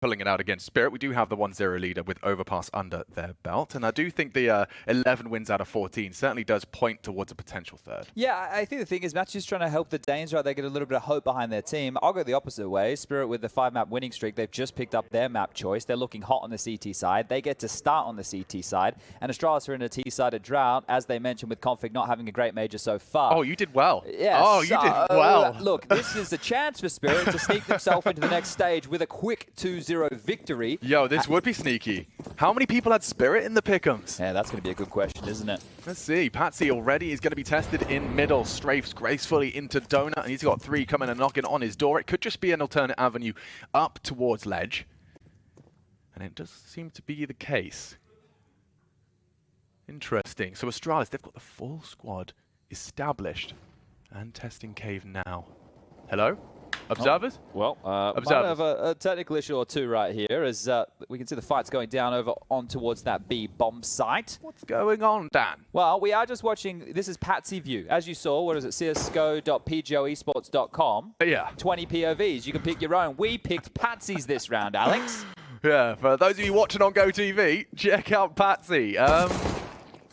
pulling it out against Spirit. We do have the 1-0 leader with Overpass under their belt, and I do think the 11 wins out of 14 certainly does point towards a potential third. Yeah, I think the thing is Matthew's trying to help the Danes, right? They get a little bit of hope behind their team. I'll go the opposite way. Spirit with the 5-map winning streak, they've just picked up their map choice. They're looking hot on the CT side. They get to start on the CT side, and Astralis are in a T-sided drought, as they mentioned, with Config not having a great major so far. Oh, you did well. Yeah, oh, you did well. Look, this is a chance for Spirit to sneak themselves into the next stage with a quick 2-0 victory. Yo, this would be sneaky. How many people had Spirit in the pick'ems? Yeah, that's going to be a good question, isn't it? Let's see. Patsy already is going to be tested in middle. Strafes gracefully into Donut, and he's got 3 coming and knocking on his door. It could just be an alternate avenue up towards Ledge. And it does seem to be the case. Interesting. So Astralis, they've got the full squad established and testing cave now. Hello? Observers? Oh, well, might have a technical issue or two right here, as we can see the fight's going down over on towards that B bomb site. What's going on, Dan? Well, we are just watching. This is Patsy View. As you saw, what is it? csgo.pglesports.com. Yeah. 20 POVs. You can pick your own. We picked Patsy's this round, Alex. Yeah, for those of you watching on GoTV, check out Patsy.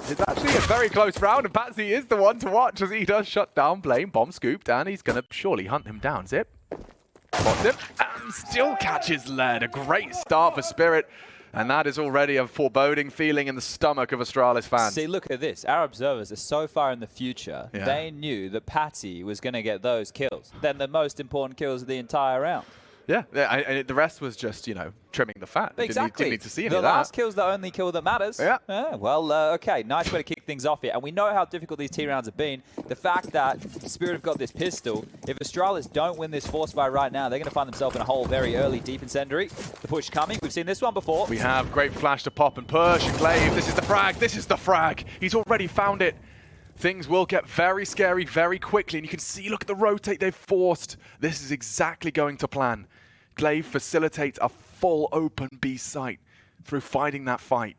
It's actually a very close round, and Patsy is the one to watch as he does shut down Blame, bomb scooped, and he's going to surely hunt him down. Zip. Spots him, and still catches lead. A great start for Spirit, and that is already a foreboding feeling in the stomach of Astralis fans. See, look at this. Our observers are so far in the future, yeah. They knew that Patsy was going to get those kills. Then the most important kills of the entire round. Yeah, the rest was just, you know, trimming the fat. Exactly. Didn't need to see any of the that. last kill's the only kill that matters. Yeah. Well, okay, nice way to kick things off here. And we know how difficult these T-rounds have been. The fact that Spirit have got this pistol, if Astralis don't win this force fight right now, they're going to find themselves in a hole very early, deep incendiary. The push coming. We've seen this one before. We have great flash to pop and push. And Glaive, this is the frag. This is the frag. He's already found it. Things will get very scary very quickly. And you can see, look at the rotate they've forced. This is exactly going to plan. Glaive facilitates a full open B site through fighting that fight.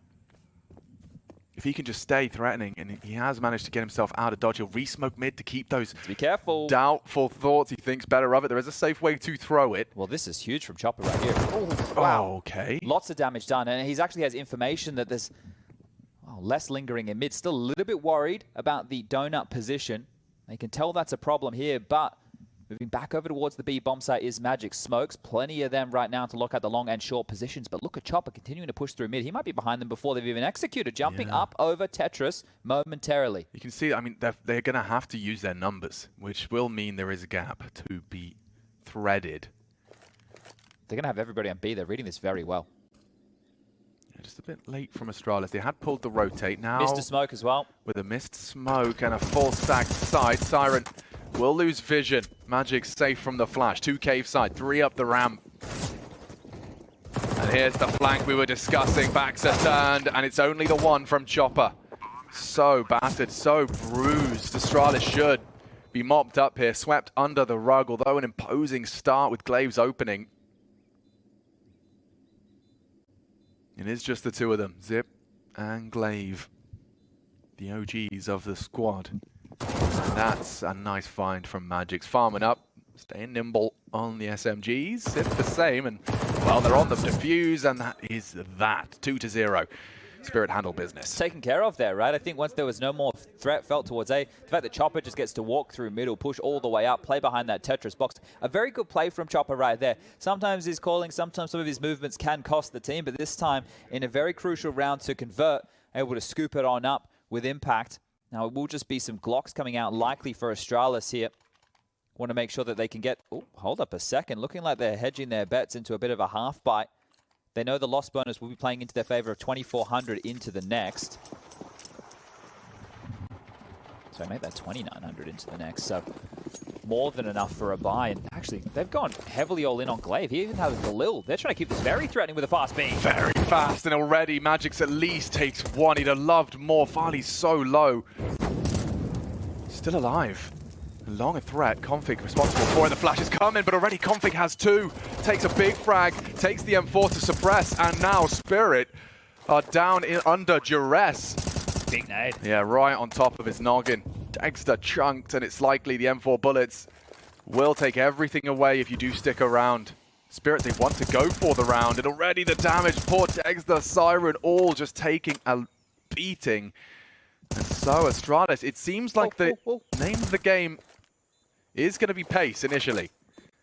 If he can just stay threatening, and he has managed to get himself out of dodge, he'll re-smoke mid to keep those be careful. Doubtful thoughts. He thinks better of it. There is a safe way to throw it. Well, this is huge from Chopper right here. Oh, wow. Okay. Lots of damage done, and he actually has information that there's less lingering in mid. Still a little bit worried about the donut position. They can tell that's a problem here, but moving back over towards the B bomb site is Magic Smokes. Plenty of them right now to lock out the long and short positions. But look at Chopper continuing to push through mid. He might be behind them before they've even executed. Jumping up over Tetris momentarily. You can see, I mean, they're going to have to use their numbers, which will mean there is a gap to be threaded. They're going to have everybody on B. They're reading this very well. Yeah, just a bit late from Astralis. They had pulled the rotate now. Missed a smoke as well. With a missed smoke and a full stacked side. Siren will lose vision. Magic safe from the flash. 2 cave side, 3 up the ramp. And here's the flank we were discussing. Backs are turned, and it's only the one from Chopper. So battered, so bruised. Astralis should be mopped up here, swept under the rug, although an imposing start with Glaive's opening. It is just the two of them, Zip and Glaive, the OGs of the squad. And that's a nice find from Magic's. Farming up, staying nimble on the SMGs. Zip the same, and well, they're on the defuse, and that is that. 2-0. Spirit handle business. Taken care of there, right? I think once there was no more threat felt towards A, the fact that Chopper just gets to walk through middle, push all the way up, play behind that Tetris box. A very good play from Chopper right there. Sometimes he's calling, sometimes some of his movements can cost the team, but this time in a very crucial round to convert, able to scoop it on up with impact. Now it will just be some Glocks coming out likely for Astralis here. Want to make sure that they can get... Oh, hold up a second. Looking like they're hedging their bets into a bit of a half bite. They know the loss bonus will be playing into their favor of 2,400 into the next. So I made that 2,900 into the next. So more than enough for a buy. And actually, they've gone heavily all in on Glaive. He even has Galil. They're trying to keep this very threatening with a fast beam. Very fast, and already Magic's at least takes one. He'd have loved more. Farley's so low. Still alive. Long a threat. Config responsible for it. The flash is coming, but already Config has 2. Takes a big frag, takes the M4 to suppress, and now Spirit are down under duress. Big nade. Yeah, right on top of his noggin. Dexter chunked, and it's likely the M4 bullets will take everything away if you do stick around. Spirit, they want to go for the round, and already the damage, poor Dexter, Siren, all just taking a beating. And so Astralis, it seems like the name of the game is going to be pace initially.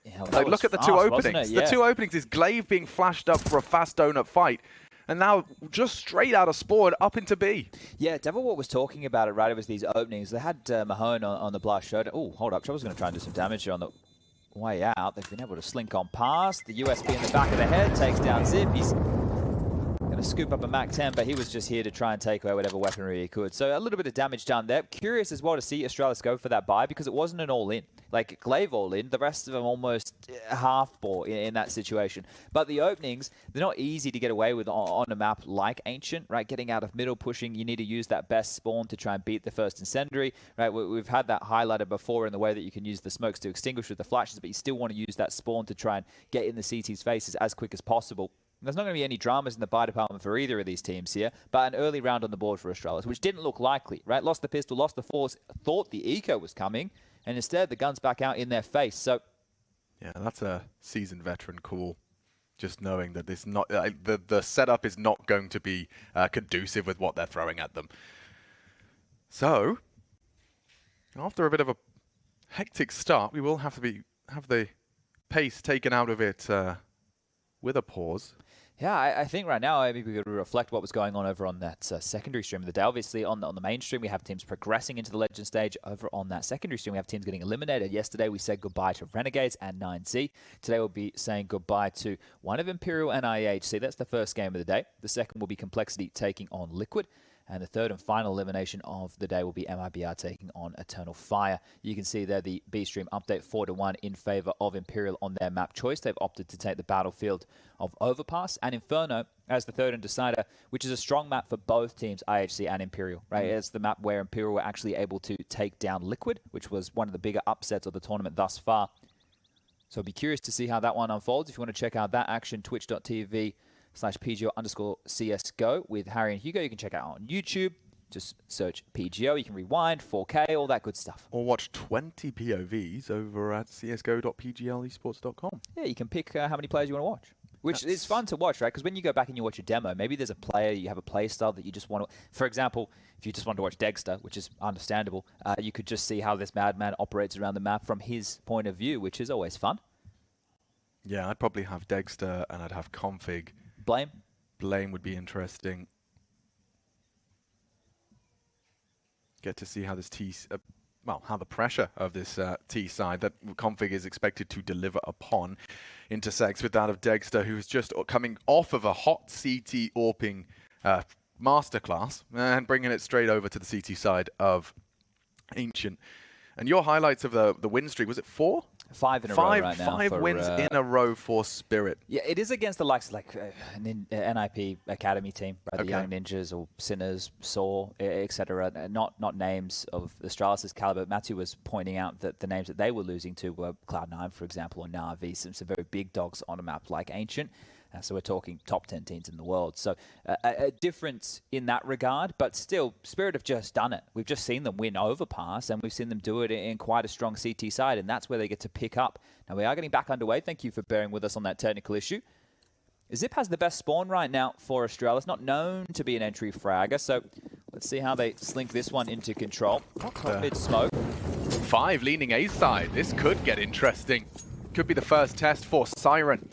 Yeah, well, like, look at the two openings. Yeah. The two openings is Glaive being flashed up for a fast donut fight, and now just straight out of Spawn up into B. Yeah, Devilwalk was talking about it, right? It was these openings. They had Mahone on the blast shoulder. Oh, hold up. Trouble's going to try and do some damage here on the way out. They've been able to slink on past. The USB in the back of the head takes down Zip. He's going to scoop up a Mac 10, but he was just here to try and take away whatever weaponry he could. So a little bit of damage done there. Curious as well to see Astralis go for that buy because it wasn't an all-in. Like, Glaive all-in, the rest of them almost half-ball in that situation. But the openings, they're not easy to get away with on a map like Ancient, right? Getting out of middle, pushing, you need to use that best spawn to try and beat the first incendiary, right? We've had that highlighted before in the way that you can use the smokes to extinguish with the flashes, but you still want to use that spawn to try and get in the CT's faces as quick as possible. There's not going to be any dramas in the buy department for either of these teams here, but an early round on the board for Astralis, which didn't look likely, right? Lost the pistol, lost the force, thought the eco was coming, and instead the gun's back out in their face. So, yeah, that's a seasoned veteran call. Just knowing that this not the setup is not going to be conducive with what they're throwing at them. So, after a bit of a hectic start, we will have the pace taken out of it with a pause. yeah, I think right now maybe we could reflect what was going on over on that secondary stream of the day. Obviously, on the main stream, we have teams progressing into the Legend stage. Over on that secondary stream, we have teams getting eliminated. Yesterday, we said goodbye to Renegades and 9Z. Today, we'll be saying goodbye to one of Imperial and IHC. That's the first game of the day. The second will be Complexity taking on Liquid. And the third and final elimination of the day will be MIBR taking on Eternal Fire. You can see there the B-Stream update 4-1 in favor of Imperial on their map choice. They've opted to take the battlefield of Overpass and Inferno as the third and decider, which is a strong map for both teams, IHC and Imperial, right? It's the map where Imperial were actually able to take down Liquid, which was one of the bigger upsets of the tournament thus far. So I'll be curious to see how that one unfolds. If you want to check out that action, twitch.tv/PGL_CSGO with Harry and Hugo. You can check out on YouTube. Just search PGL. You can rewind, 4K, all that good stuff. Or watch 20 POVs over at csgo.pglesports.com. Yeah, you can pick how many players you want to watch. Which is fun to watch, right? Because when you go back and you watch a demo, maybe there's a player, you have a play style that you just want to... For example, if you just want to watch Dexter, which is understandable, you could just see how this madman operates around the map from his point of view, which is always fun. Yeah, I'd probably have Dexter and I'd have Config. Blame would be interesting. Get to see how this how the pressure of this T side that Config is expected to deliver upon intersects with that of Dexter, who's just coming off of a hot CT AWPing masterclass and bringing it straight over to the CT side of Ancient. And your highlights of the win streak, was it 4? 5 in a row right now. 5 wins in a row for Spirit. Yeah, it is against the likes of like an NIP Academy team, right? The Young Ninjas or Sinners, Saw, etc. Not names of Astralis' caliber. Matthew was pointing out that the names that they were losing to were Cloud9, for example, or Na'Vi, some very big dogs on a map like Ancient. So we're talking top 10 teams in the world. So a difference in that regard, but still, Spirit have just done it. We've just seen them win Overpass, and we've seen them do it in quite a strong CT side, and that's where they get to pick up. Now, we are getting back underway. Thank you for bearing with us on that technical issue. Zip has the best spawn right now for Astralis, not known to be an entry fragger, so let's see how they slink this one into control. Mid-smoke. 5 leaning A side. This could get interesting. Could be the first test for Siren.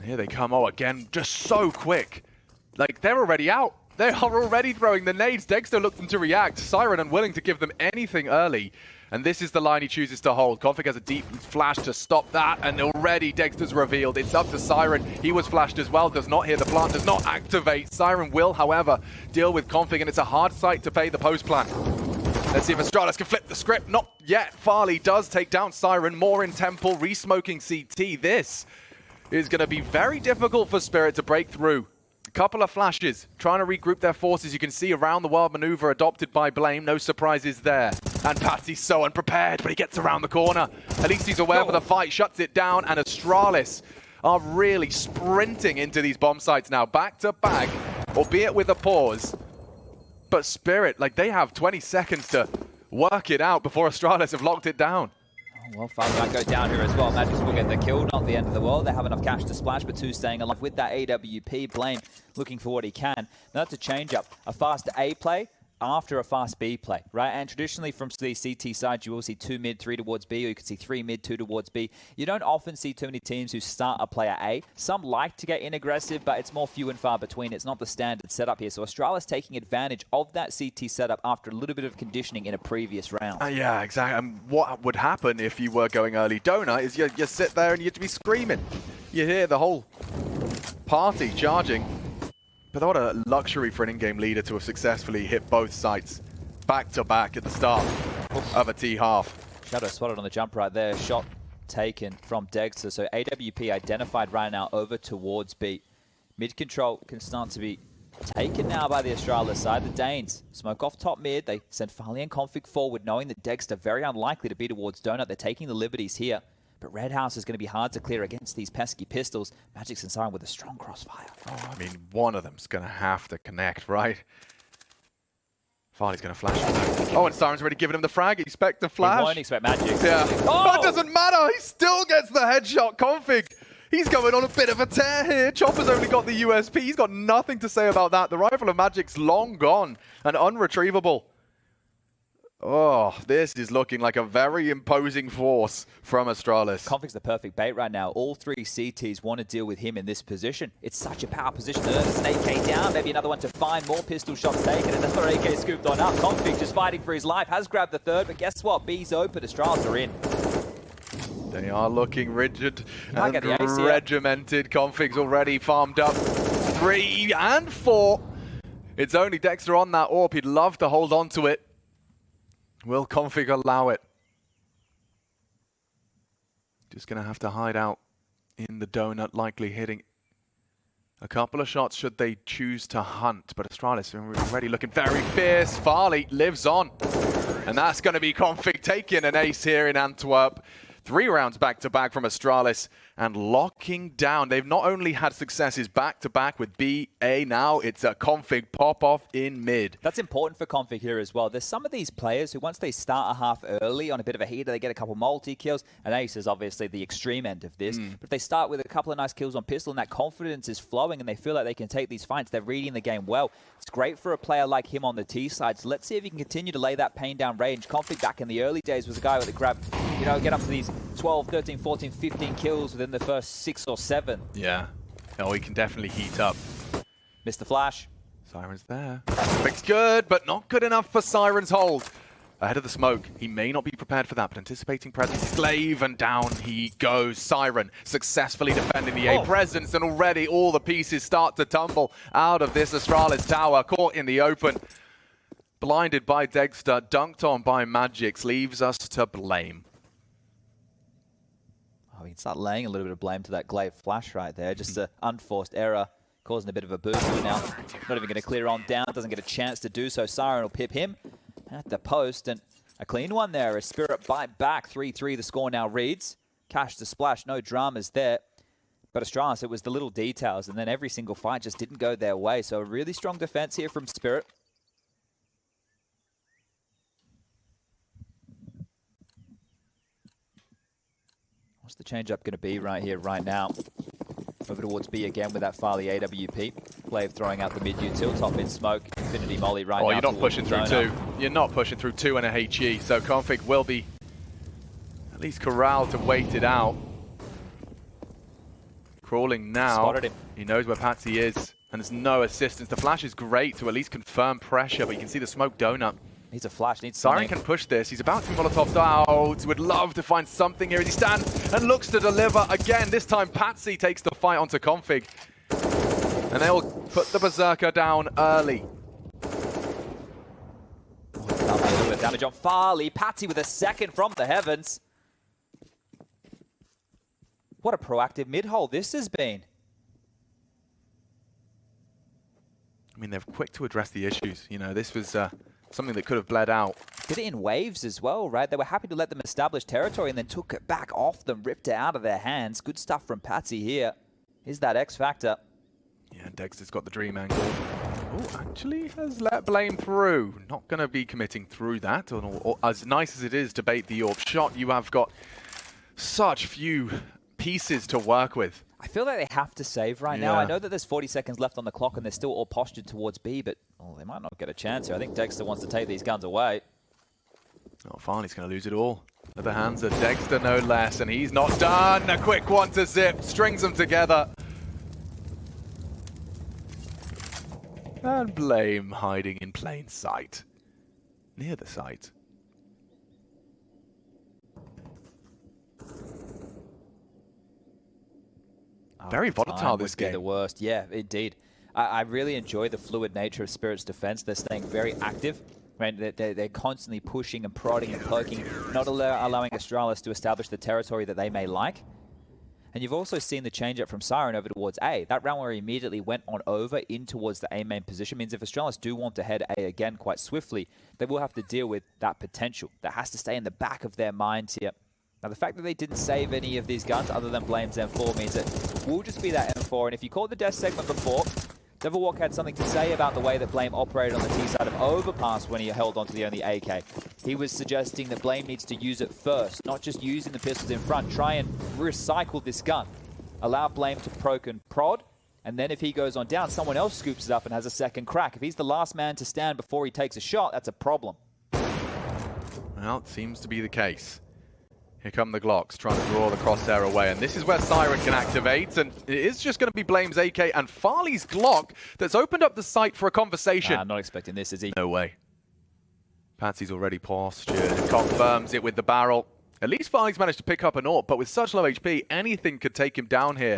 Here they come. Oh, again, just so quick. Like, they're already out. They are already throwing the nades. Dexter looked them to react. Siren unwilling to give them anything early. And this is the line he chooses to hold. Config has a deep flash to stop that. And already Dexter's revealed. It's up to Siren. He was flashed as well. Does not hear the plant. Does not activate. Siren will, however, deal with Config. And it's a hard sight to pay the post plan. Let's see if Astralis can flip the script. Not yet. Farley does take down Siren. More in Temple. Resmoking CT. This is going to be very difficult for Spirit to break through. A couple of flashes, trying to regroup their forces. You can see around the world maneuver adopted by Blame. No surprises there. And Patsy's so unprepared, but he gets around the corner. At least he's aware of the fight, shuts it down, and Astralis are really sprinting into these bomb sites now. Back to back, albeit with a pause. But Spirit, like, they have 20 seconds to work it out before Astralis have locked it down. Well, Father might go down here as well. Magics will get the kill, not the end of the world. They have enough cash to splash, but two staying alive with that AWP. Blame looking for what he can. Now that's a change up. A fast A play after a fast B play, right? And traditionally from the CT side, you will see 2 mid, 3 towards B, or you could see 3 mid, 2 towards B. You don't often see too many teams who start a player A. Some like to get in aggressive, but it's more few and far between. It's not the standard setup here. So Astralis taking advantage of that CT setup after a little bit of conditioning in a previous round. Yeah, exactly. And what would happen if you were going early donut is you sit there and you'd be screaming. You hear the whole party charging. But what a luxury for an in-game leader to have successfully hit both sites back-to-back at the start of a T half. Shadow spotted on the jump right there. Shot taken from Dexter. So AWP identified right now over towards B. Mid control can start to be taken now by the Astralis side. The Danes smoke off top mid. They send Farley and Config forward, knowing that Dexter very unlikely to be towards Donut. They're taking the liberties here. But Red House is going to be hard to clear against these pesky pistols. Magic's and Siren with a strong crossfire. Oh, I mean, one of them's going to have to connect, right? Farley's going to flash. Oh, and Siren's already given him the frag. Expect the flash. He won't expect Magic. Yeah. Oh! That doesn't matter. He still gets the headshot. Config. He's going on a bit of a tear here. Chopper's only got the USP. He's got nothing to say about that. The rifle of Magic's long gone and unretrievable. Oh, this is looking like a very imposing force from Astralis. Config's the perfect bait right now. All 3 CTs want to deal with him in this position. It's such a power position. There's an AK down, maybe another one to find. More pistol shots taken, another AK scooped on up. Config just fighting for his life, has grabbed the third, but guess what? B's open, Astralis are in. They are looking rigid Might get the ace here. regimented. Config's already farmed up 3 and 4. It's only Dexter on that AWP. He'd love to hold on to it. Will Config allow it? Just going to have to hide out in the donut, likely hitting a couple of shots should they choose to hunt. But Astralis already looking very fierce. Farley lives on. And that's going to be Config taking an ace here in Antwerp. 3 rounds back-to-back from Astralis and locking down. They've not only had successes back-to-back with B, A, now it's a Config pop-off in mid. That's important for Config here as well. There's some of these players who once they start a half early on a bit of a heater, they get a couple multi-kills. And ace is obviously the extreme end of this. But if they start with a couple of nice kills on pistol and that confidence is flowing and they feel like they can take these fights, they're reading the game well. It's great for a player like him on the T side. So let's see if he can continue to lay that pain down range. Config back in the early days was a guy that grabbed, get up to these 12, 13, 14, 15 kills within the first 6 or 7. Yeah. Oh, he can definitely heat up. Missed the flash. Siren's there. Config's good, but not good enough for Siren's hold. Ahead of the smoke. He may not be prepared for that, but anticipating presence. Glaive, and down he goes. Siren successfully defending the A presence, and already all the pieces start to tumble out of this Astralis tower. Caught in the open. Blinded by Dexter, dunked on by Magix, leaves us to blame. Oh, he can start laying a little bit of blame to that glaive flash right there. Just an unforced error, causing a bit of a boost. Now, not even going to clear on down. Doesn't get a chance to do so. Siren will pip him at the post. And a clean one there. A Spirit bite back. 3-3 the score now reads. Cash to splash. No dramas there. But Astralis, it was the little details. And then every single fight just didn't go their way. So a really strong defense here from Spirit. What's the change-up going to be right here, right now? Over towards B again with that Farley AWP. Glaive throwing out the mid-util, top mid-smoke. Infinity Molly right now. Oh, you're not pushing through 2. You're not pushing through 2 and a HE, so Config will be at least corralled to wait it out. Crawling now. Spotted him. He knows where Patsy is, and there's no assistance. The flash is great to at least confirm pressure, but you can see the smoke donut. Needs a flash, needs Siren something. can push this. He's about to be Molotov'd out. Would love to find something here as he stands and looks to deliver again. This time Patsy takes the fight onto Config. And they'll put the Berserker down early. A little bit of damage on Farley. Patsy with a second from the heavens. What a proactive mid-hole this has been. I mean, they're quick to address the issues. You know, this was something that could have bled out. Did it in waves as well, right? They were happy to let them establish territory and then took it back off them, ripped it out of their hands. Good stuff from Patsy here. Here's that X factor. Yeah, Dexter's got the dream angle. Oh, actually has let Blame through. Not going to be committing through that. Or as nice as it is to bait the AWP shot, you have got such few pieces to work with. I feel like they have to save right now. I know that there's 40 seconds left on the clock and they're still all postured towards B, but they might not get a chance here. I think Dexter wants to take these guns away. Oh, Farley's going to lose it all. At the hands of Dexter, no less, and he's not done. A quick one to Zip, strings them together. And Blame hiding in plain sight. Near the site. Very volatile this game. The worst, yeah, indeed. I really enjoy the fluid nature of Spirit's defense. They're staying very active. Right? They're constantly pushing and prodding and poking, not allowing Astralis to establish the territory that they may like. And you've also seen the change up from Siren over towards A. That round where he immediately went on over in towards the A main position means if Astralis do want to head A again quite swiftly, they will have to deal with that potential. That has to stay in the back of their minds here. Now, the fact that they didn't save any of these guns other than Blame's M4 means it will just be that M4. And if you caught the death segment before, Devilwalk had something to say about the way that Blame operated on the T side of Overpass when he held onto the only AK. He was suggesting that Blame needs to use it first, not just using the pistols in front. Try and recycle this gun. Allow Blame to proc and prod, and then if he goes on down, someone else scoops it up and has a second crack. If he's the last man to stand before he takes a shot, that's a problem. Well, it seems to be the case. Here come the Glocks, trying to draw the crosshair away, and this is where Siren can activate, and it is just going to be Blame's AK and Farley's Glock that's opened up the site for a conversation. I'm not expecting this, is he? No way. Patsy's already postured, confirms it with the barrel. At least Farley's managed to pick up an AWP, but with such low HP, anything could take him down here.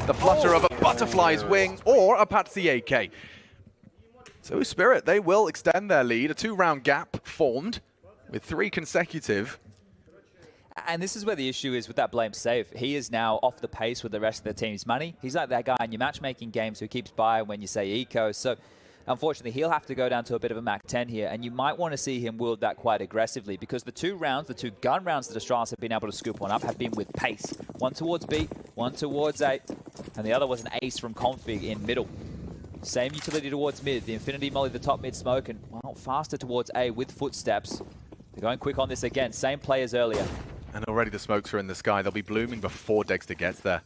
The flutter of a butterfly's wing or a Patsy AK. So Spirit, they will extend their lead. A 2-round gap formed with 3 consecutive. And this is where the issue is with that Blame save. He is now off the pace with the rest of the team's money. He's like that guy in your matchmaking games who keeps by when you say eco. So unfortunately, he'll have to go down to a bit of a Mac 10 here. And you might want to see him wield that quite aggressively because the 2 rounds, the 2 gun rounds that Astralis have been able to scoop one up have been with pace. One towards B, one towards A, and the other was an ace from Config in middle. Same utility towards mid. The Infinity Molly, the top mid smoke, and well, faster towards A with footsteps. They're going quick on this again. Same play as earlier. And already the smokes are in the sky. They'll be blooming before Dexter gets there.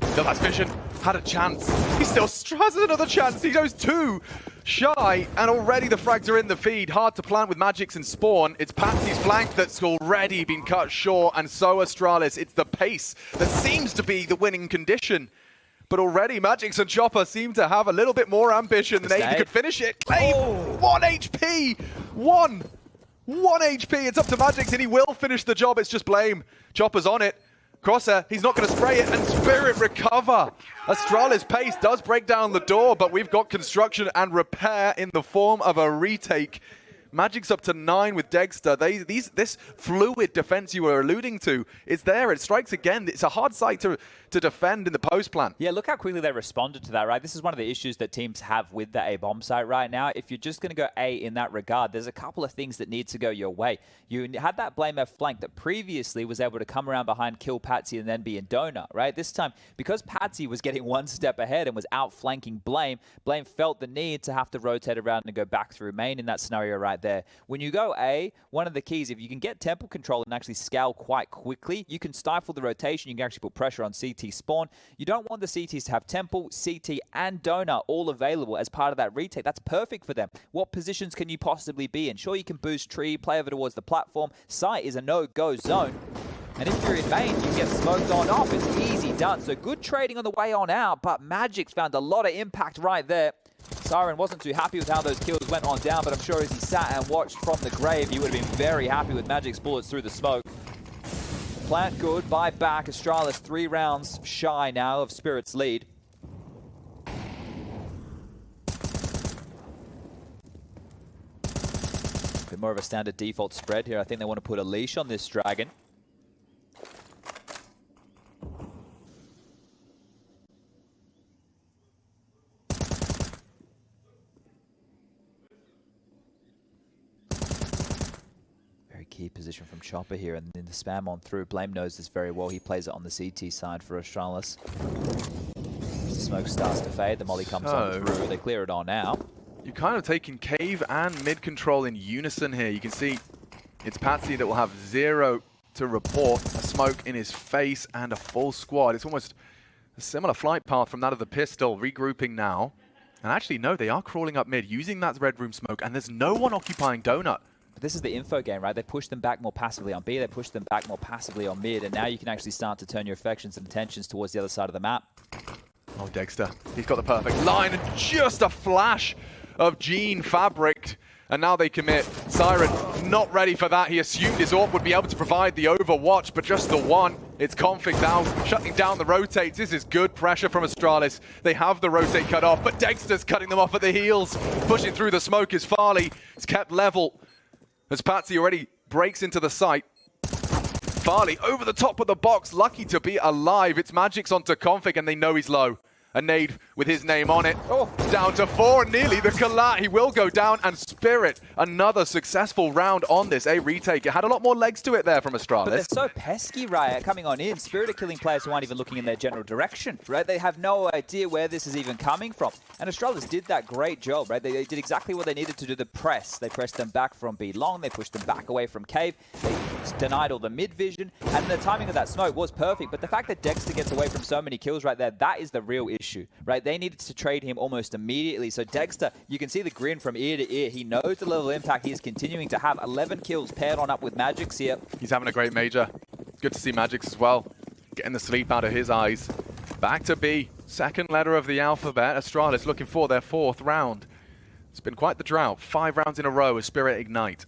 Still has vision. Had a chance. He still has another chance. He goes 2 shy, and already the frags are in the feed. Hard to plant with Magics and Spawn. It's Patsy's flank that's already been cut short, and so Astralis. It's the pace that seems to be the winning condition. But already Magics and Chopper seem to have a little bit more ambition than Navy could finish it. Clave, 1 HP! 1 HP, it's up to Magics and he will finish the job. It's just Blame. Chopper's on it. Crosshair, he's not going to spray it, and Spirit recover. Astralis pace does break down the door, but we've got construction and repair in the form of a retake. Magic's up to 9 with Dexter. This fluid defense you were alluding to is there. It strikes again. It's a hard site to defend in the post plan. Yeah, look how quickly they responded to that, right? This is one of the issues that teams have with the A bomb site right now. If you're just going to go A in that regard, there's a couple of things that need to go your way. You had that Blame F flank that previously was able to come around behind, kill Patsy, and then be in donut, right? This time, because Patsy was getting 1 step ahead and was outflanking Blame, Blame felt the need to have to rotate around and go back through main in that scenario right there. When you go A, one of the keys, if you can get temple control and actually scale quite quickly, you can stifle the rotation. You can actually put pressure on CT spawn. You don't want the CTs to have temple, CT, and donut all available as part of that retake. That's perfect for them. What positions can you possibly be in? Sure, you can boost tree, play over towards the platform. Site is a no-go zone. And if you're in main, you get smoked on off. It's easy done. So good trading on the way on out, but Magic's found a lot of impact right there. Siren wasn't too happy with how those kills went on down, but I'm sure as he sat and watched from the grave, he would have been very happy with Magic's bullets through the smoke. Plant good, buy back. Astralis 3 rounds shy now of Spirit's lead. Bit more of a standard default spread here. I think they want to put a leash on this Dragon. Key position from Chopper here, and then the spam on through. Blame knows this very well. He plays it on the CT side for Astralis. The smoke starts to fade. The molly comes on through. They clear it on now. You're kind of taking cave and mid control in unison here. You can see it's Patsy that will have 0 to report a smoke in his face and a full squad. It's almost a similar flight path from that of the pistol, regrouping now. And actually, no, they are crawling up mid, using that red room smoke, and there's no one occupying Donut. But this is the info game, right? They push them back more passively on B, they push them back more passively on mid, and now you can actually start to turn your affections and attentions towards the other side of the map. Oh, Dexter, he's got the perfect line, and just a flash of Gene fabric. And now they commit. Siren, not ready for that. He assumed his AWP would be able to provide the overwatch, but just the one. It's Config now, shutting down the rotates. This is good pressure from Astralis. They have the rotate cut off, but Dexter's cutting them off at the heels. Pushing through the smoke is Farley. It's kept level as Patsy already breaks into the site. Farley over the top of the box, lucky to be alive. It's Magic's onto Config, and they know he's low. A nade with his name on it. Oh, down to 4, nearly the collat. He will go down, and Spirit, another successful round on this. A retake. It had a lot more legs to it there from Astralis. But they're so pesky, Riot, coming on in. Spirit are killing players who aren't even looking in their general direction, right? They have no idea where this is even coming from. And Astralis did that great job, right? They did exactly what they needed to do, the press. They pressed them back from B long. They pushed them back away from cave. They denied all the mid vision. And the timing of that smoke was perfect. But the fact that Dexter gets away from so many kills right there, that is the real issue, right? They needed to trade him almost immediately. So Dexter, you can see the grin from ear to ear. He knows the level of impact he is continuing to have. 11 kills paired on up with Magix here. He's having a great major. Good to see Magix as well. Getting the sleep out of his eyes. Back to B. Second letter of the alphabet. Astralis looking for their 4th round. It's been quite the drought. 5 rounds in a row as Spirit ignite.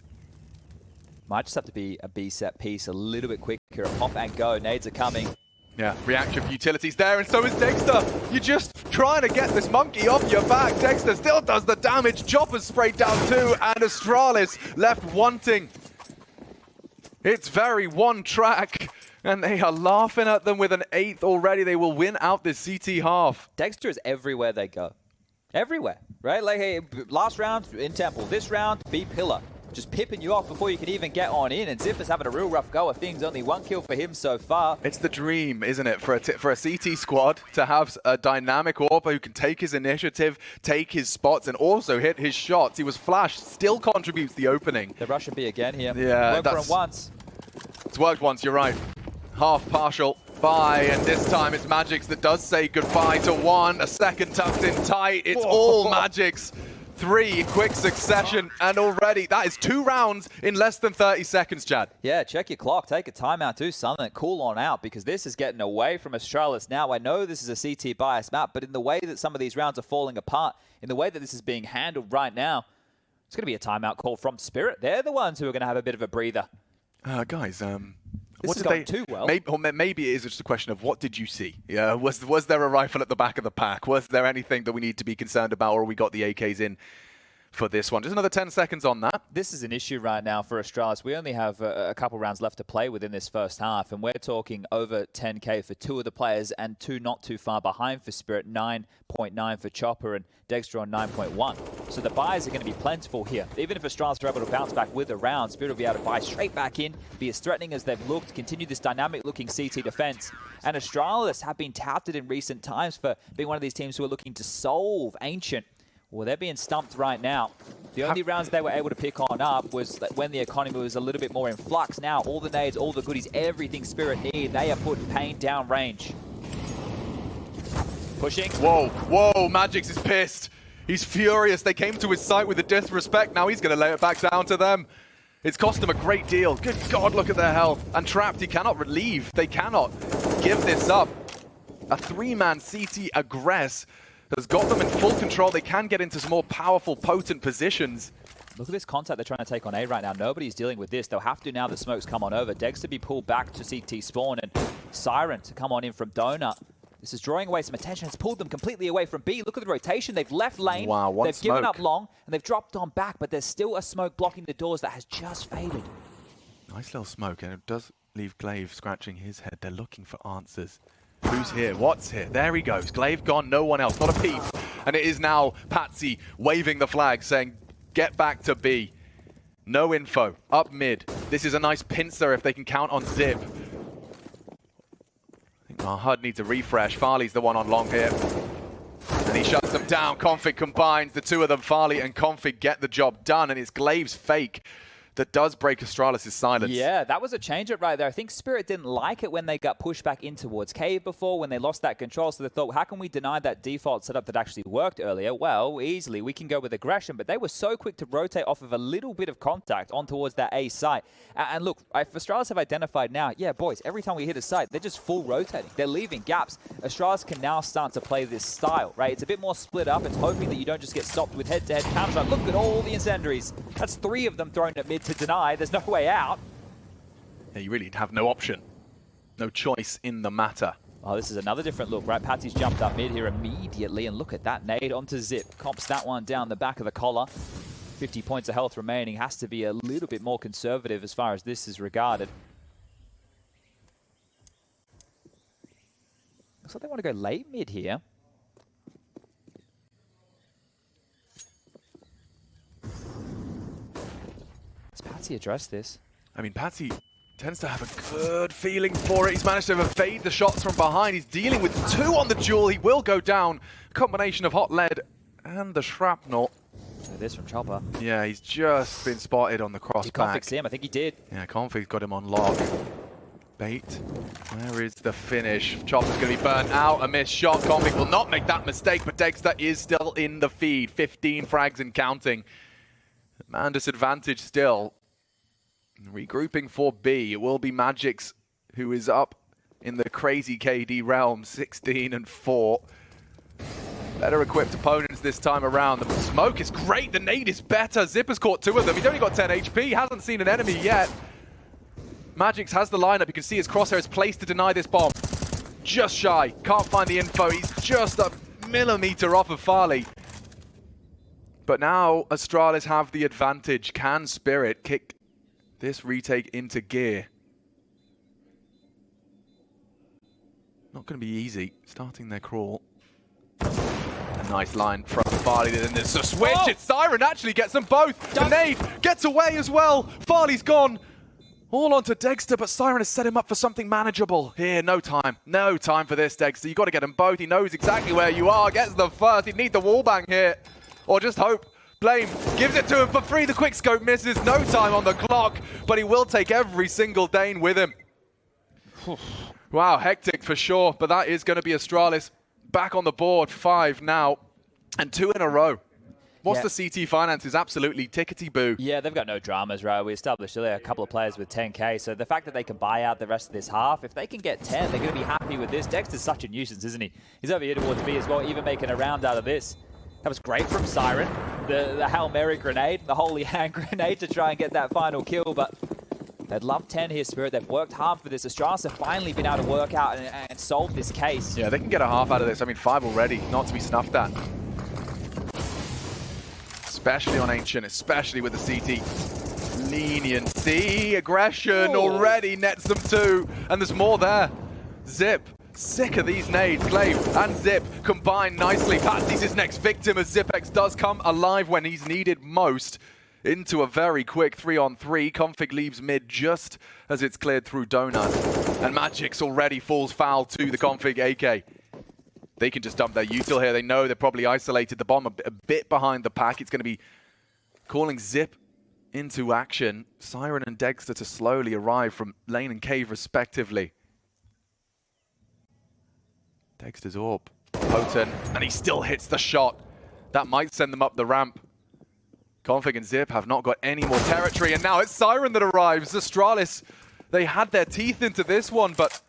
Might just have to be a B set piece a little bit quicker. A pop and go. Nades are coming. Yeah, reaction for utilities there, and so is Dexter. You're just trying to get this monkey off your back. Dexter still does the damage. Chopper's sprayed down too, and Astralis left wanting. It's very one track, and they are laughing at them with an 8th already. They will win out this CT half. Dexter is everywhere they go. Everywhere, right? Like, hey, last round in Temple, this round, B pillar. Just pipping you off before you can even get on in, and Zipper's having a real rough go of things. Only 1 kill for him so far. It's the dream, isn't it, for a CT squad to have a dynamic AWPer who can take his initiative, take his spots, and also hit his shots. He was flashed, still contributes the opening. The Russian B again here. Yeah, worked for him once. It's worked once, you're right. Half partial by, and this time it's Magix that does say goodbye to 1. A second tucked in tight. It's all Magix. 3 in quick succession, and already that is 2 rounds in less than 30 seconds, Chad. Yeah, check your clock, take a timeout, do something, cool on out, because this is getting away from Astralis now. I know this is a CT bias map, but in the way that some of these rounds are falling apart, in the way that this is being handled right now, it's going to be a timeout call from Spirit. They're the ones who are going to have a bit of a breather. Guys, This what is did going too well. Maybe it is just a question of what did you see? Yeah, was there a rifle at the back of the pack? Was there anything that we need to be concerned about, or we got the AKs in for this one? Just another 10 seconds on that. This is an issue right now for Astralis. We only have a couple rounds left to play within this first half, and we're talking over 10k for 2 of the players, and 2 not too far behind for Spirit, 9.9 for Chopper, and Dexter on 9.1. So the buys are going to be plentiful here. Even if Astralis are able to bounce back with a round, Spirit will be able to buy straight back in, be as threatening as they've looked, continue this dynamic-looking CT defense. And Astralis have been touted in recent times for being one of these teams who are looking to solve Ancient. Well, they're being stumped right now. The only rounds they were able to pick on up was when the economy was a little bit more in flux. Now, all the nades, all the goodies, everything Spirit need, they are putting Pain down range. Pushing. Whoa, Magix is pissed. He's furious. They came to his site with a disrespect. Now he's going to lay it back down to them. It's cost him a great deal. Good God, look at their health. And trapped, he cannot relieve. They cannot give this up. A 3-man CT aggress has got them in full control. They can get into some more powerful, potent positions. Look at this contact they're trying to take on A right now. Nobody's dealing with this. They'll have to now that smoke's come on over. Dex to be pulled back to CT spawn, and Siren to come on in from Donut. This is drawing away some attention. It's pulled them completely away from B. Look at the rotation. They've left lane. Wow, they've smoke. given up long, and they've dropped on back, but there's still a smoke blocking the doors that has just faded. Nice little smoke, and it does leave Glaive scratching his head. They're looking for answers. Who's here? What's here? There he goes. Glaive gone, no one else, not a peep. And it is now Patsy waving the flag, saying, get back to B. No info. Up mid. This is a nice pincer if they can count on Zip. I think our HUD needs a refresh. Farley's the one on long here. And he shuts them down. Config combines. The 2 of them, Farley and Config, get the job done. And it's Glaive's fake that does break Astralis' silence. Yeah, that was a change-up right there. I think Spirit didn't like it when they got pushed back in towards Cave before, when they lost that control. So they thought, how can we deny that default setup that actually worked earlier? Well, easily, we can go with aggression. But they were so quick to rotate off of a little bit of contact on towards that A site. And look, if Astralis have identified now, yeah, boys, every time we hit a site, they're just full rotating. They're leaving gaps. Astralis can now start to play this style, right? It's a bit more split up. It's hoping that you don't just get stopped with head-to-head counter. Look at all the incendiaries. That's 3 of them thrown at mid to deny. There's no way out. Yeah, you really have no option. No choice in the matter. Oh, this is another different look, right? Patsy's jumped up mid here immediately, and look at that nade onto Zip. Comps that one down the back of the collar. 50 points of health remaining. Has to be a little bit more conservative as far as this is regarded. Looks like they want to go late mid here. Does Patsy address this? I mean, Patsy tends to have a good feeling for it. He's managed to evade the shots from behind. He's dealing with 2 on the duel. He will go down. A combination of hot lead and the shrapnel. So this from Chopper. Yeah, he's just been spotted on the crossback. Did Config see him? I think he did. Yeah, Config's got him on lock. Bait. Where is the finish? Chopper's going to be burnt out. A missed shot. Config will not make that mistake, but Dexter is still in the feed. 15 frags and counting. Man disadvantage still. Regrouping for B. It will be Magix, who is up in the crazy KD realm, 16-4. Better equipped opponents this time around. The smoke is great. The nade is better. Zipper's caught 2 of them. He's only got 10 HP. He hasn't seen an enemy yet. Magix has the lineup. You can see his crosshairs placed to deny this bomb. Just shy. Can't find the info. He's just a millimeter off of Farley. But now Astralis have the advantage. Can Spirit kick this retake into gear? Not going to be easy. Starting their crawl. A nice line from Farley. Then there's a switch. Oh! It's Siren actually gets them both. The nade gets away as well. Farley's gone. All onto Dexter, but Siren has set him up for something manageable. Here, no time. No time for this, Dexter. You've got to get them both. He knows exactly where you are. Gets the first. He'd need the wallbang here. Or just hope. Blame gives it to him for free. The quick scope misses. No time on the clock, but he will take every single Dane with him. Wow, hectic for sure, but that is going to be Astralis back on the board. 5 now, and 2 in a row. What's the CT finances? Absolutely tickety-boo. Yeah, they've got no dramas, right? We established earlier a couple of players with 10k, so the fact that they can buy out the rest of this half, if they can get 10, they're going to be happy with this. Dexter's such a nuisance, isn't he? He's over here towards B as well, even making a round out of this. That was great from Siren. The Hail Mary grenade, the holy hand grenade to try and get that final kill, but they'd love 10 here, Spirit. They've worked hard for this. Astralis have finally been able to work out and solve this case. Yeah, they can get a half out of this. I mean, 5 already, not to be snuffed at. Especially on Ancient, especially with the CT. Leniency, aggression already nets them 2, and there's more there. Zip. Sick of these nades. Glaive and Zip combine nicely. Patsy's his next victim as Zipex does come alive when he's needed most. Into a very quick 3-on-3. Config leaves mid just as it's cleared through Donut. And Magix already falls foul to the Config AK. They can just dump their util here. They know they're probably isolated the bomb a bit behind the pack. It's going to be calling Zip into action. Siren and Dexter to slowly arrive from lane and cave respectively. Dexter's orb, potent, and he still hits the shot. That might send them up the ramp. Config and Zip have not got any more territory, and now it's Siren that arrives. Astralis, they had their teeth into this one, but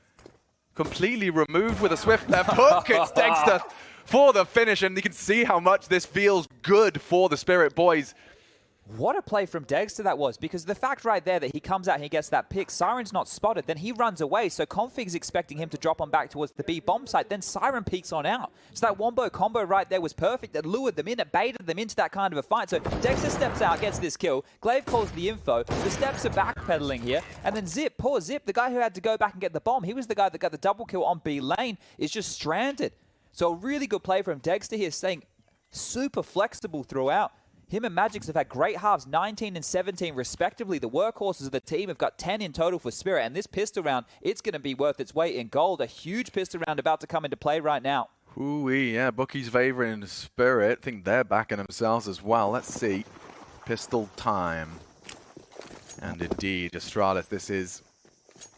completely removed with a swift left hook. It's Dexter for the finish, and you can see how much this feels good for the Spirit boys. What a play from Dexter that was, because the fact right there that he comes out and he gets that pick, Siren's not spotted, then he runs away, so Config's expecting him to drop on back towards the B bomb site, then Siren peeks on out. So that wombo combo right there was perfect. It lured them in, it baited them into that kind of a fight. So Dexter steps out, gets this kill, Glaive calls the info, the steps are backpedaling here, and then Zip, poor Zip, the guy who had to go back and get the bomb, he was the guy that got the double kill on B lane, is just stranded. So a really good play from Dexter here, staying super flexible throughout. Him and Magix have had great halves, 19 and 17 respectively. The workhorses of the team have got 10 in total for Spirit, and this pistol round, it's going to be worth its weight in gold. A huge pistol round about to come into play right now. Ooh-wee, yeah, bookies favoring Spirit. I think they're backing themselves as well. Let's see. Pistol time. And indeed, Astralis, this is,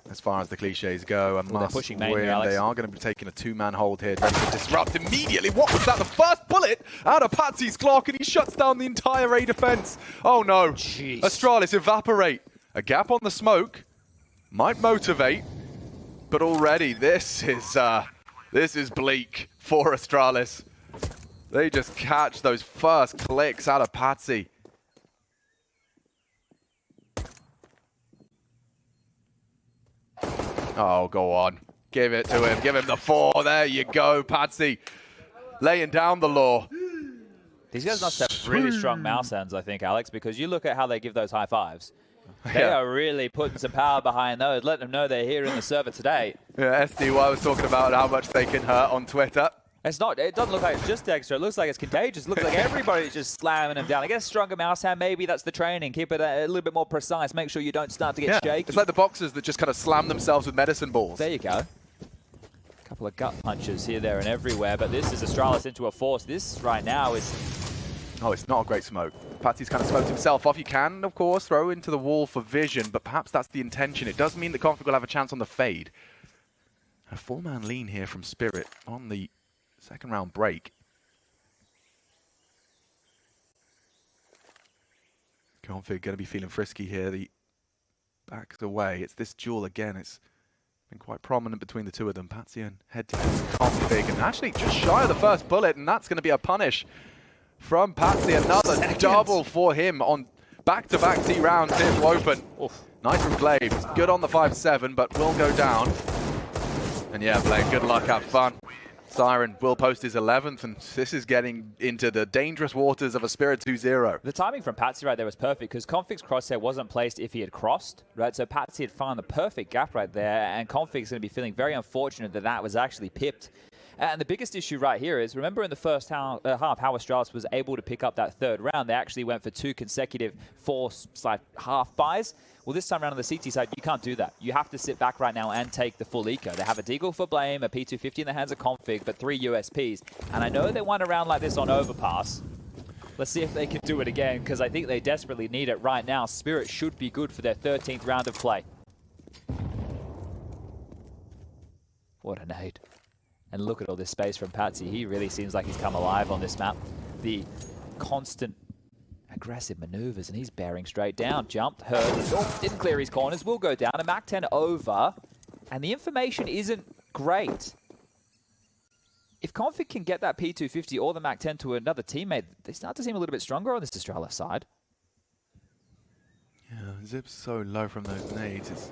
as far as the cliches go, a must pushing win. main here, Alex. They are going to be taking a two-man hold here, ready to disrupt immediately. What was that? The first bullet out of Patsy's clock, and he shuts down the entire A defense. Oh no. Jeez. Astralis evaporate. A gap on the smoke might motivate, but already this is bleak for Astralis. They just catch those first clicks out of Patsy. Oh, go on. Give it to him. Give him the 4. There you go, Patsy. Laying down the law. These guys must have really strong mouse hands, I think, Alex, because you look at how they give those high fives. They are really putting some power behind those, letting them know they're here in the server today. Yeah, SDY was talking about how much they can hurt on Twitter. It's not. It doesn't look like it's just Dexter. It looks like it's contagious. It looks like everybody's just slamming him down. I guess stronger mouse hand, maybe that's the training. Keep it a little bit more precise. Make sure you don't start to get shaky. It's like the boxers that just kind of slam themselves with medicine balls. There you go. A couple of gut punches here, there, and everywhere. But this is Astralis into a force. This right now is... Oh, it's not a great smoke. Patsy's kind of smoked himself off. You can, of course, throw into the wall for vision, but perhaps that's the intention. It does mean that Config will have a chance on the fade. A 4-man lean here from Spirit on the second round break. Config going to be feeling frisky here. The back's away. It's this duel again. It's been quite prominent between the two of them. Patsy and head-to-head Config, and actually just shy of the first bullet, and that's going to be a punish from Patsy. Another double for him on back-to-back T rounds here to open. Oof. Nice from Glaive. Good on the 5-7, but will go down. And yeah, Blade, good luck, have fun. Siren will post his 11th, and this is getting into the dangerous waters of a Spirit 2-0. The timing from Patsy right there was perfect, because Config's crosshair wasn't placed if he had crossed, right? So Patsy had found the perfect gap right there, and Config's going to be feeling very unfortunate that that was actually pipped. And the biggest issue right here is, remember in the first half, how Astralis was able to pick up that third round. They actually went for 2 consecutive half buys. Well, this time around on the CT side, you can't do that. You have to sit back right now and take the full eco. They have a Deagle for Blame, a P250 in the hands of Config, but 3 USPs. And I know they won a round like this on Overpass. Let's see if they can do it again, because I think they desperately need it right now. Spirit should be good for their 13th round of play. What a nade. And look at all this space from Patsy. He really seems like he's come alive on this map. The constant aggressive maneuvers, and he's bearing straight down. Jumped, heard, oh, didn't clear his corners, will go down. A Mac 10 over, and the information isn't great. If Config can get that P250 or the Mac 10 to another teammate, they start to seem a little bit stronger on this Astralis side. Yeah, Zip's so low from those nades. It's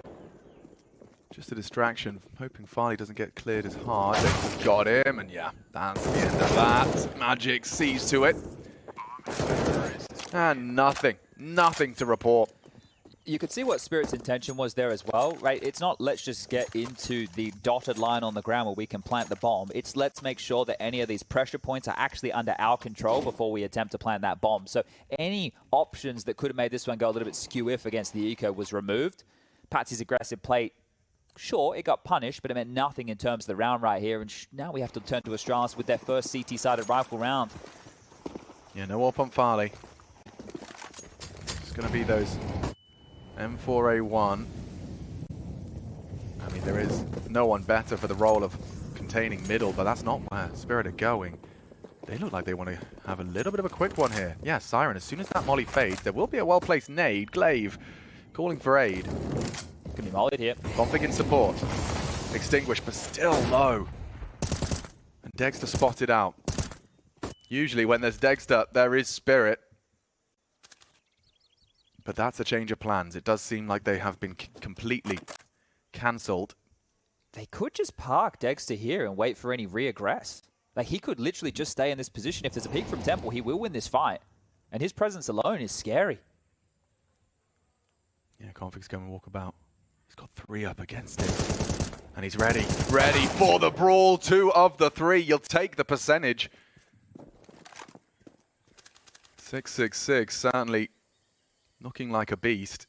just a distraction. Hoping Farley doesn't get cleared as hard. They've got him, and yeah, that's the end of that. Magic sees to it. And nothing to report. You could see what Spirit's intention was there as well, right? It's not let's just get into the dotted line on the ground where we can plant the bomb. It's let's make sure that any of these pressure points are actually under our control before we attempt to plant that bomb. So any options that could have made this one go a little bit skew-if against the eco was removed. Patsy's aggressive play, sure, it got punished, but it meant nothing in terms of the round right here. And now we have to turn to Astralis with their first CT-sided rifle round. Yeah, no AWP on Farley. It's going to be those M4A1. I mean, there is no one better for the role of containing middle, but that's not where Spirit are going. They look like they want to have a little bit of a quick one here. Yeah, Siren, as soon as that molly fades, there will be a well-placed nade. Glaive calling for aid. Can be mollied here. Config in support. Extinguished, but still low. And Dexter spotted out. Usually when there's Dexter, there is Spirit. But that's a change of plans. It does seem like they have been completely cancelled. They could just park Dexter here and wait for any re-aggress. Like, he could literally just stay in this position. If there's a peek from Temple, he will win this fight. And his presence alone is scary. Yeah, Config's going to walk about. He's got 3 up against him. And he's ready. Ready for the brawl. 2 of the 3. You'll take the percentage. 666, certainly looking like a beast.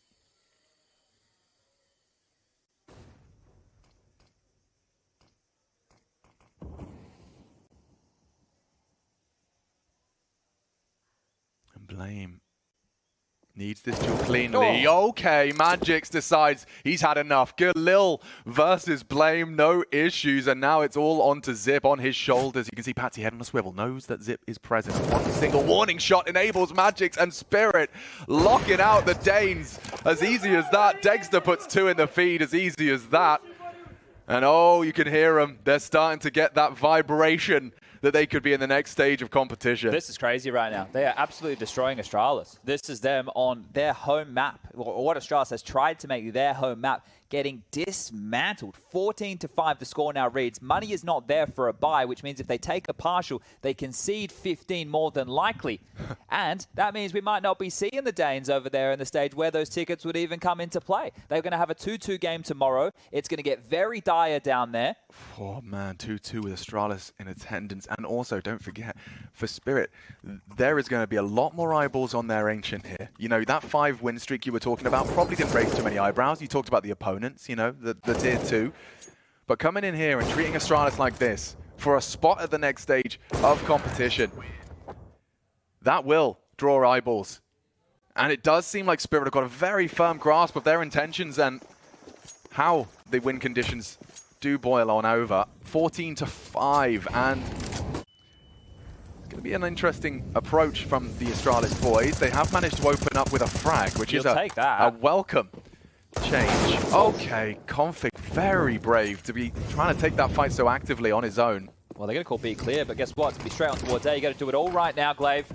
And Blame Needs this duel cleanly. Okay, Magix decides he's had enough. Galil versus Blame, no issues. And now it's all onto Zip on his shoulders. You can see Patsy head on a swivel, knows that Zip is present. One single warning shot enables Magix and Spirit locking out the Danes. As easy as that. Dexter puts 2 in the feed, as easy as that. And oh, you can hear them. They're starting to get that vibration that they could be in the next stage of competition. This is crazy right now. They are absolutely destroying Astralis. This is them on their home map, or what Astralis has tried to make their home map, getting dismantled. 14-5 the score now reads. Money is not there for a buy, which means if they take a partial, they concede 15 more than likely. And that means we might not be seeing the Danes over there in the stage where those tickets would even come into play. They're going to have a 2-2 game tomorrow. It's going to get very dire down there. Oh man, 2-2 with Astralis in attendance. And also, don't forget, for Spirit, there is going to be a lot more eyeballs on their Ancient here. You know, that 5-win streak you were talking about probably didn't raise too many eyebrows. You talked about the opponents, you know, the tier 2. But coming in here and treating Astralis like this for a spot at the next stage of competition, that will draw eyeballs. And it does seem like Spirit have got a very firm grasp of their intentions and how the win conditions do boil on over. 14-5, and it's going to be an interesting approach from the Astralis boys. They have managed to open up with a frag, which is a welcome change. Okay, Config very brave to be trying to take that fight so actively on his own. Well, they're going to call B clear, but guess what? It's going to be straight on towards A. You got to do it all right now, Glaive.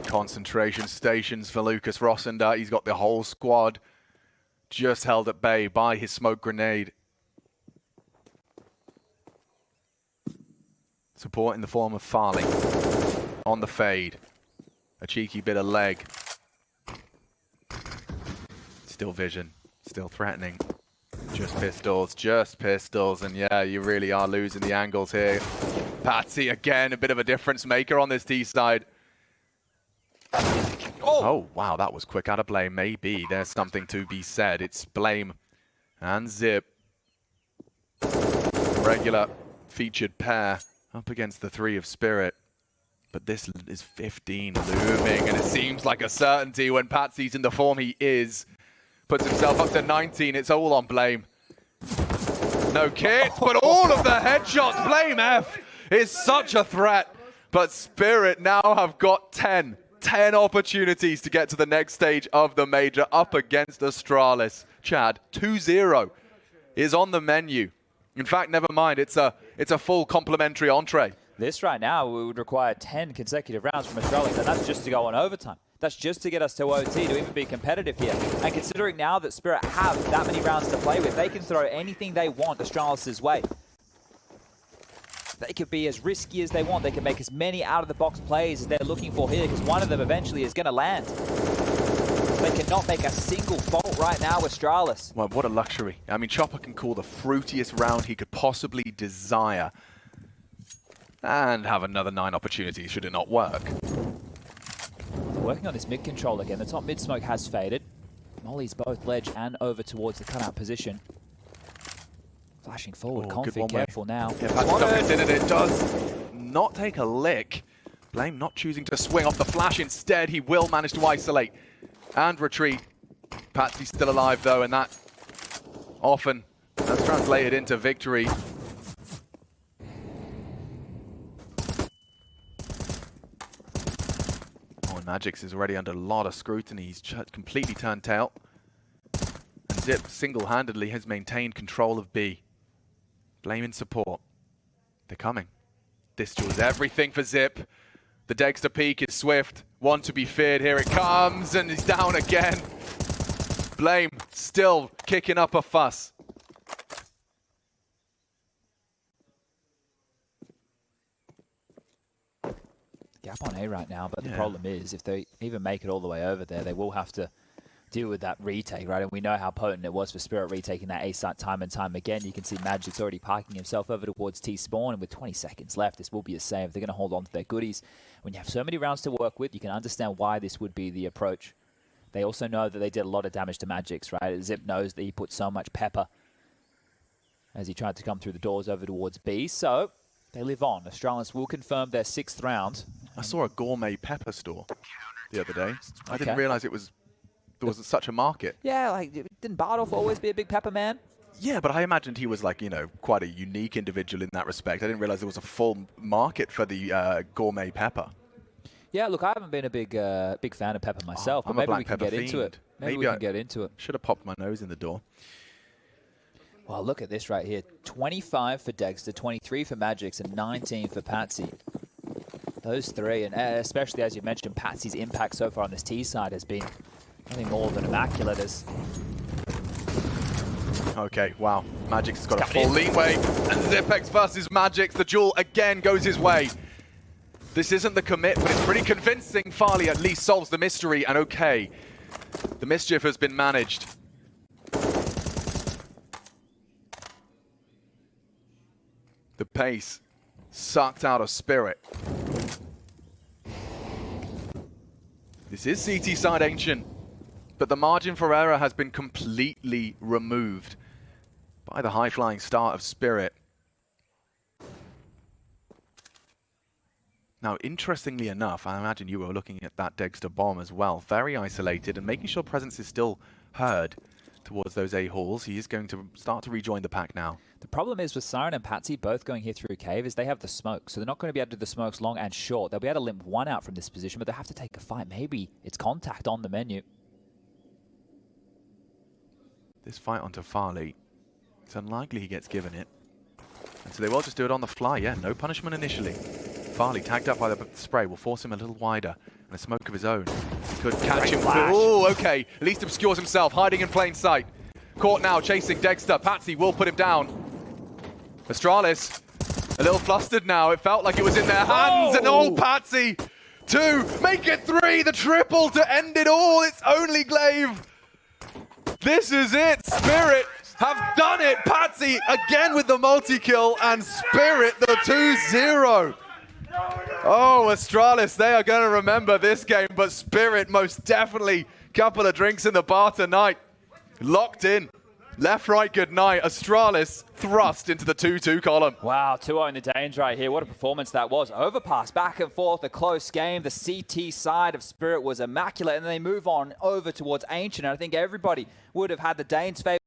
Concentration stations for Lucas Rossender. He's got the whole squad just held at bay by his smoke grenade. Support in the form of Farley on the fade. A cheeky bit of leg. Still vision, still threatening. Just pistols, and yeah, you really are losing the angles here. Patsy again, a bit of a difference maker on this T side. Oh, wow, that was quick out of Blame. Maybe there's something to be said. It's Blame and Zip. Regular featured pair up against the 3 of Spirit. But this is 15 looming, and it seems like a certainty when Patsy's in the form he is. Puts himself up to 19. It's all on Blame. No kit, but all of the headshots. Blame F is such a threat. But Spirit now have got 10 opportunities to get to the next stage of the major up against Astralis. Chad, 2-0 is on the menu. In fact, never mind. It's a full complimentary entree. This right now would require 10 consecutive rounds from Astralis, and that's just to go on overtime. That's just to get us to OT to even be competitive here. And considering now that Spirit have that many rounds to play with, they can throw anything they want Astralis' way. They could be as risky as they want. They can make as many out-of-the-box plays as they're looking for here, because one of them eventually is going to land. They cannot make a single fault right now, Astralis. Well, what a luxury. I mean, Chopper can call the fruitiest round he could possibly desire and have another 9 opportunities should it not work. Working on this mid control again. The top mid smoke has faded. Molly's both ledge and over towards the cutout position. Flashing forward, Config careful now. Yeah, Patsy in and it does not take a lick. Blame not choosing to swing off the flash. Instead, he will manage to isolate and retreat. Patsy's still alive though, and that often has translated into victory. Magix is already under a lot of scrutiny. He's completely turned tail. And Zip single-handedly has maintained control of B. Blame in support. They're coming. This duel is everything for Zip. The Dexter peak is swift. One to be feared. Here it comes, and he's down again. Blame still kicking up a fuss. Gap on A right now, but the problem is if they even make it all the way over there, they will have to deal with that retake, right? And we know how potent it was for Spirit retaking that A site time and time again. You can see Magic's already parking himself over towards T-spawn, and with 20 seconds left, this will be a save. They're going to hold on to their goodies. When you have so many rounds to work with, you can understand why this would be the approach. They also know that they did a lot of damage to Magic's, right? Zip knows that he put so much pepper as he tried to come through the doors over towards B, so they live on. Astralis will confirm their 6th round, I saw a gourmet pepper store the other day. I didn't Okay. realize there was such a market. Yeah, like, didn't Bardolph always be a big pepper man? Yeah, but I imagined he was like, you know, quite a unique individual in that respect. I didn't realize there was a full market for the gourmet pepper. Yeah, look, I haven't been a big fan of pepper myself, I'm but a maybe black we can pepper get into it. fiend. Maybe we can get into it. Should have popped my nose in the door. Well, look at this right here. 25 for Dexter, 23 for Magix, and 19 for Patsy. Those three, and especially as you mentioned, Patsy's impact so far on this T side has been nothing more than immaculate. Okay, wow. Magix has got a full leeway, and Zipex versus Magix. The duel again goes his way. This isn't the commit, but it's pretty convincing. Farley at least solves the mystery, and okay, the mischief has been managed. The pace sucked out of Spirit. This is CT side Ancient, but the margin for error has been completely removed by the high-flying start of Spirit. Now, interestingly enough, I imagine you were looking at that Dexter bomb as well. Very isolated and making sure presence is still heard towards those A-halls. He is going to start to rejoin the pack now. The problem is with Siren and Patsy both going here through cave is they have the smoke, so they're not going to be able to do the smokes long and short. They'll be able to limp one out from this position, but they have to take a fight. Maybe it's contact on the menu. This fight onto Farley, it's unlikely he gets given it. And so they will just do it on the fly, yeah, no punishment initially. Farley, tagged up by the spray, will force him a little wider. And a smoke of his own. He could catch him. Oh, okay. At least obscures himself, hiding in plain sight. Caught now, chasing Dexter. Patsy will put him down. Astralis, a little flustered now. It felt like it was in their hands. And oh, Patsy, 2, make it 3, the triple to end it all. It's only Glaive. This is it. Spirit have done it. Patsy again with the multi-kill, and Spirit the 2-0. Oh, Astralis, they are going to remember this game, but Spirit most definitely. Couple of drinks in the bar tonight. Locked in. Left, right, good night. Astralis thrust into the 2-2 column. Wow, 2-0 in the Danes right here. What a performance that was. Overpass, back and forth, a close game. The CT side of Spirit was immaculate, and they move on over towards Ancient. And I think everybody would have had the Danes' favor.